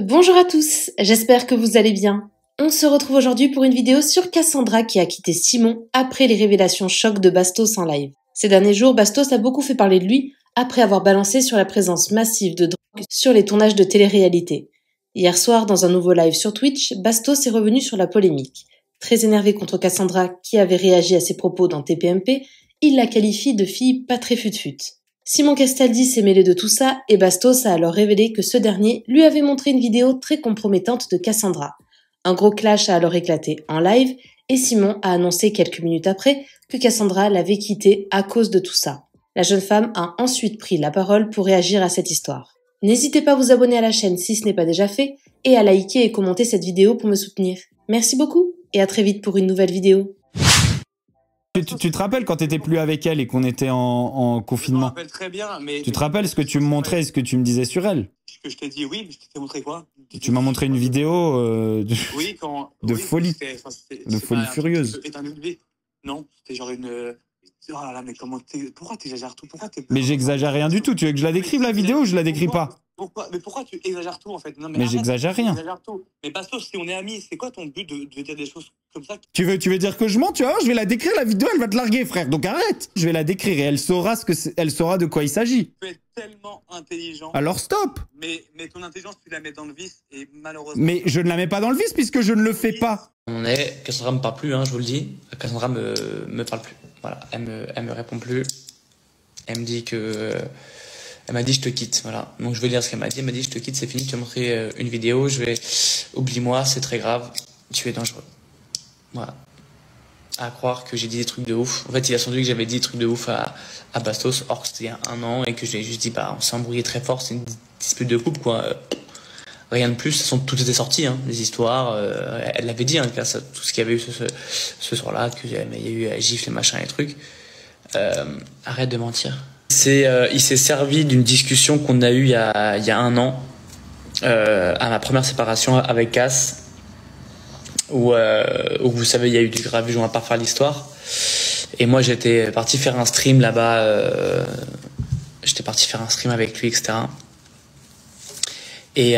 Bonjour à tous, j'espère que vous allez bien. On se retrouve aujourd'hui pour une vidéo sur Cassandra qui a quitté Simon après les révélations chocs de Bastos en live. Ces derniers jours, Bastos a beaucoup fait parler de lui après avoir balancé sur la présence massive de drogue sur les tournages de télé-réalité. Hier soir, dans un nouveau live sur Twitch, Bastos est revenu sur la polémique. Très énervé contre Cassandra qui avait réagi à ses propos dans TPMP, il la qualifie de fille pas très fut-fut. Simon Castaldi s'est mêlé de tout ça et Bastos a alors révélé que ce dernier lui avait montré une vidéo très compromettante de Cassandra. Un gros clash a alors éclaté en live et Simon a annoncé quelques minutes après que Cassandra l'avait quitté à cause de tout ça. La jeune femme a ensuite pris la parole pour réagir à cette histoire. N'hésitez pas à vous abonner à la chaîne si ce n'est pas déjà fait et à liker et commenter cette vidéo pour me soutenir. Merci beaucoup et à très vite pour une nouvelle vidéo. Tu te rappelles quand t'étais plus avec elle et qu'on était en confinement? Je me rappelle très bien, mais... Tu te rappelles ce que tu me montrais et ce que tu me disais sur elle? Ce que je t'ai dit, oui, mais je t'ai montré quoi? Tu m'as montré une vidéo de, Oui, quand... de oui, folie, de folie furieuse. Non, c'était genre une... Oh là là, mais comment t'es... Pourquoi t'exagères tout? Mais j'exagère rien du tout. Tu veux que je la décrive la vidéo ou je la décris pas? Mais pourquoi tu exagères tout en fait? Non, mais j'exagère rien. Mais Bastos, si on est amis, c'est quoi ton but de dire des choses comme ça? Tu veux dire que je mens? Tu vois, je vais la décrire la vidéo, elle va te larguer, frère. Donc arrête. Je vais la décrire et elle saura elle saura de quoi il s'agit. Tu es tellement intelligent. Alors stop. Mais ton intelligence, tu la mets dans le vice et malheureusement. Mais je ne la mets pas dans le vice puisque je ne le fais pas. Cassandra me parle plus, hein, je vous le dis. Cassandra me parle plus. Voilà, elle me répond plus. Elle me dit que... Elle m'a dit je te quitte, voilà. Donc je vais lire ce qu'elle m'a dit. Elle m'a dit je te quitte, c'est fini, tu as montré une vidéo, oublie-moi, c'est très grave, tu es dangereux. Voilà. À croire que j'ai dit des trucs de ouf. En fait, il a senti que j'avais dit des trucs de ouf à Bastos, or que c'était il y a 1 an, et que j'ai juste dit, bah, on s'est embrouillé très fort, c'est une dispute de couple, quoi. Rien de plus, tout était sorti, hein, les histoires, elle l'avait dit, hein, tout ce qu'il y avait eu ce soir-là, qu'il y a eu gifle, les machins, les trucs. Arrête de mentir. Il s'est servi d'une discussion qu'on a eue il y a 1 an, à ma première séparation avec Cass, où vous savez, il y a eu du grabuge, on va pas refaire l'histoire. Et moi, j'étais parti faire un stream là-bas, j'étais parti faire un stream avec lui, etc. Et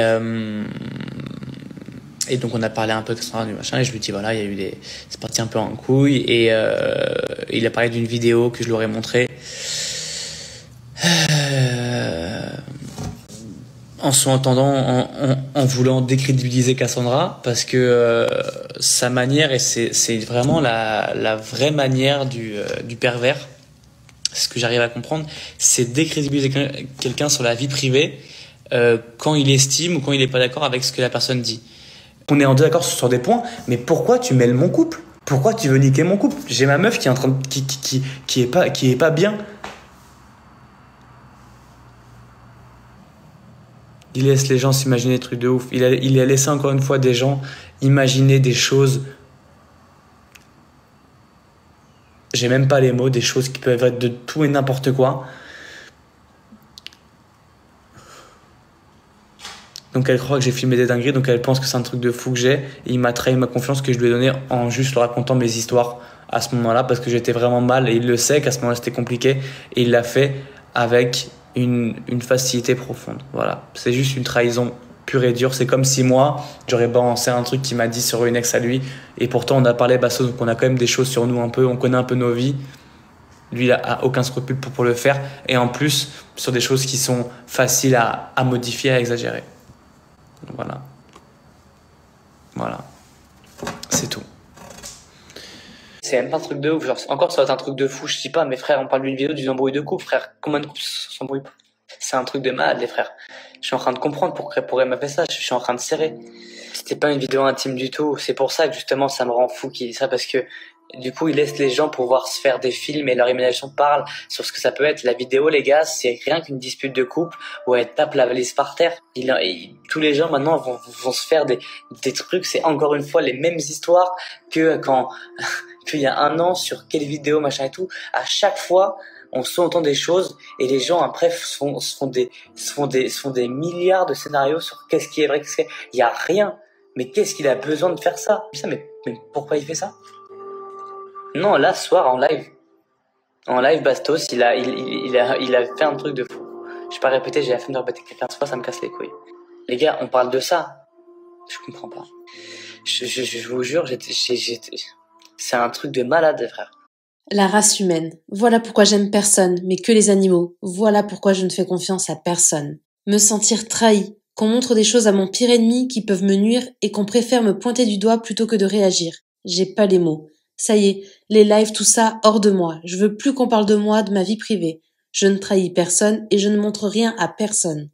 donc on a parlé un peu de ça, du machin, et je lui dis voilà, il y a eu c'est parti un peu en couille, et il a parlé d'une vidéo que je lui aurais montrée. En sous-entendant, en voulant décrédibiliser Cassandra, parce que sa manière, et c'est vraiment la vraie manière du pervers, ce que j'arrive à comprendre, c'est décrédibiliser quelqu'un sur la vie privée quand il estime ou quand il n'est pas d'accord avec ce que la personne dit. On est en désaccord sur des points, mais pourquoi tu mêles mon couple? Pourquoi tu veux niquer mon couple? J'ai ma meuf qui est en train de, qui est pas bien. Il laisse les gens s'imaginer des trucs de ouf. Il a laissé encore une fois des gens imaginer des choses. J'ai même pas les mots, des choses qui peuvent être de tout et n'importe quoi. Donc elle croit que j'ai filmé des dingueries, donc elle pense que c'est un truc de fou que j'ai. Et il m'a trahi ma confiance que je lui ai donnée en juste lui racontant mes histoires à ce moment-là, parce que j'étais vraiment mal. Et il le sait qu'à ce moment-là c'était compliqué. Et il l'a fait avec une facilité profonde. Voilà, c'est juste une trahison pure et dure. C'est comme si moi j'aurais balancé un truc qu'il m'a dit sur une ex à lui, et pourtant on a parlé basso, donc on a quand même des choses sur nous un peu, on connaît un peu nos vies. Lui il a aucun scrupule pour le faire, et en plus sur des choses qui sont faciles à modifier, à exagérer. Voilà, c'est tout. C'est même pas un truc de ouf, genre, encore ça va être un truc de fou, je sais pas, mais frère, on parle d'une vidéo d'une embrouille de couple, frère, combien de couples s'embrouillent pas? C'est un truc de malade, les frères. Je suis en train de comprendre pourquoi elle m'a fait ça, je suis en train de serrer. C'était pas une vidéo intime du tout, c'est pour ça que justement ça me rend fou qu'il dise ça, parce que du coup il laisse les gens pouvoir se faire des films et leur imagination parle sur ce que ça peut être. La vidéo, les gars, c'est rien qu'une dispute de couple où elle tape la valise par terre. Tous les gens maintenant vont se faire des trucs, c'est encore une fois les mêmes histoires que quand qu'il y a 1 an sur quelle vidéo, machin et tout. À chaque fois, on s'entend des choses et les gens après se font des milliards de scénarios sur qu'est-ce qui est vrai, qu'est-ce qui est... Il y a rien. Mais qu'est-ce qu'il a besoin de faire ça? Mais pourquoi il fait ça? Non, là, ce soir, en live, Bastos, il a fait un truc de fou. Je vais pas répéter, j'ai la flemme de répéter 15 fois, ça me casse les couilles. Les gars, on parle de ça. Je comprends pas. Je vous jure, c'est un truc de malade, frère. La race humaine. Voilà pourquoi j'aime personne, mais que les animaux. Voilà pourquoi je ne fais confiance à personne. Me sentir trahi, qu'on montre des choses à mon pire ennemi qui peuvent me nuire et qu'on préfère me pointer du doigt plutôt que de réagir. J'ai pas les mots. Ça y est, les lives, tout ça, hors de moi. Je veux plus qu'on parle de moi, de ma vie privée. Je ne trahis personne et je ne montre rien à personne.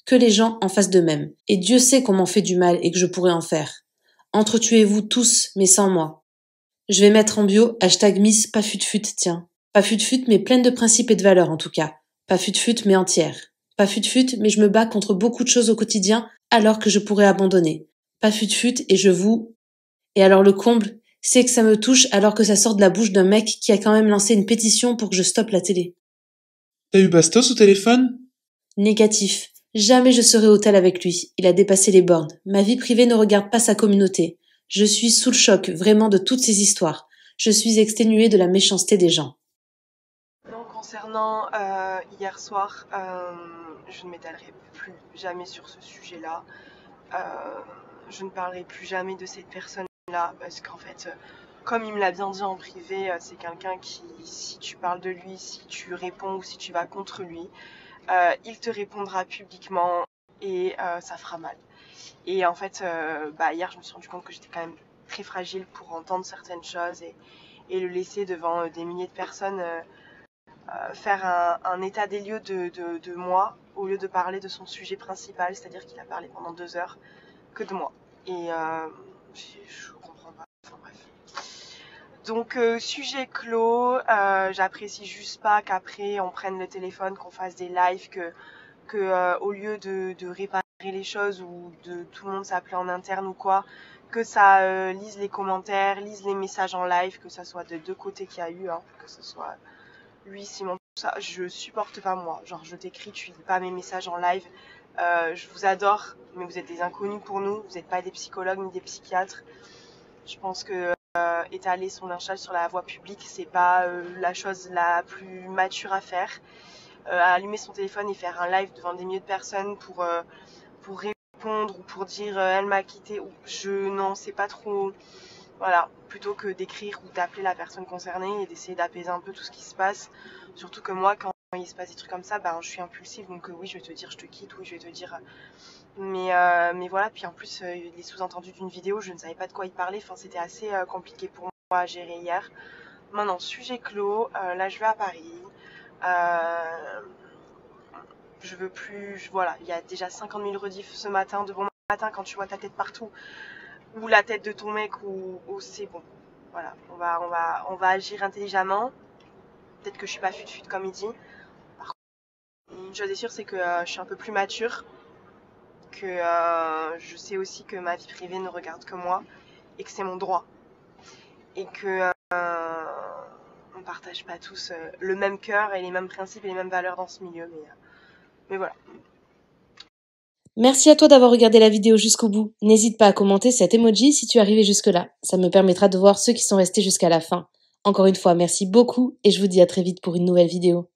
Que les gens en fassent de même. Et Dieu sait qu'on m'en fait du mal et que je pourrais en faire. Entretuez-vous tous, mais sans moi. Je vais mettre en bio #Miss pas fut-fut, tiens. Pas fut-fut, mais pleine de principes et de valeurs en tout cas. Pas fut-fut, mais entière. Pas fut-fut, mais je me bats contre beaucoup de choses au quotidien alors que je pourrais abandonner. Pas fut-fut et je vous... Et alors le comble, c'est que ça me touche alors que ça sort de la bouche d'un mec qui a quand même lancé une pétition pour que je stoppe la télé. T'as eu Bastos au téléphone? Négatif. Jamais je serai au tel avec lui. Il a dépassé les bornes. Ma vie privée ne regarde pas sa communauté. Je suis sous le choc, vraiment, de toutes ces histoires. Je suis exténuée de la méchanceté des gens. Donc, concernant hier soir, je ne m'étalerai plus jamais sur ce sujet-là. Je ne parlerai plus jamais de cette personne-là parce qu'en fait, comme il me l'a bien dit en privé, c'est quelqu'un qui, si tu parles de lui, si tu réponds ou si tu vas contre lui, il te répondra publiquement et ça fera mal. Et en fait, hier, je me suis rendu compte que j'étais quand même très fragile pour entendre certaines choses et le laisser devant des milliers de personnes faire un état des lieux de moi au lieu de parler de son sujet principal, c'est-à-dire qu'il a parlé pendant 2 heures que de moi. Et je comprends pas. Enfin bref. Donc sujet clos. J'apprécie juste pas qu'après on prenne le téléphone, qu'on fasse des lives, que au lieu de réparer les choses ou de tout le monde s'appeler en interne ou quoi, que ça lise les commentaires, lise les messages en live, que ça soit de deux côtés qu'il y a eu, hein, que ce soit lui, Simon, tout ça, je supporte pas moi. Genre je t'écris, tu lis pas mes messages en live. Je vous adore, mais vous êtes des inconnus pour nous, vous n'êtes pas des psychologues ni des psychiatres. Je pense que étaler son lynchage sur la voie publique, c'est pas la chose la plus mature à faire. Allumer son téléphone et faire un live devant des milliers de personnes pour répondre ou pour dire elle m'a quitté, ou non, c'est pas trop, voilà, plutôt que d'écrire ou d'appeler la personne concernée et d'essayer d'apaiser un peu tout ce qui se passe. Surtout que moi, quand il se passe des trucs comme ça, je suis impulsive, donc oui, je vais te dire je te quitte, oui, je vais te dire, mais voilà. Puis en plus les sous-entendus d'une vidéo, je ne savais pas de quoi il parlait, enfin c'était assez compliqué pour moi à gérer hier. Maintenant, sujet clos. Là je vais à Paris. Je veux plus, voilà, il y a déjà 50 000 rediffs ce matin, de bon matin, quand tu vois ta tête partout, ou la tête de ton mec, ou c'est bon. Voilà, on va agir intelligemment. Peut-être que je suis pas fut-fut comme il dit. Par contre, une chose est sûre, c'est que je suis un peu plus mature, que je sais aussi que ma vie privée ne regarde que moi, et que c'est mon droit. Et que on partage pas tous le même cœur et les mêmes principes et les mêmes valeurs dans ce milieu, mais voilà. Merci à toi d'avoir regardé la vidéo jusqu'au bout. N'hésite pas à commenter cet emoji si tu es arrivé jusque-là. Ça me permettra de voir ceux qui sont restés jusqu'à la fin. Encore une fois, merci beaucoup et je vous dis à très vite pour une nouvelle vidéo.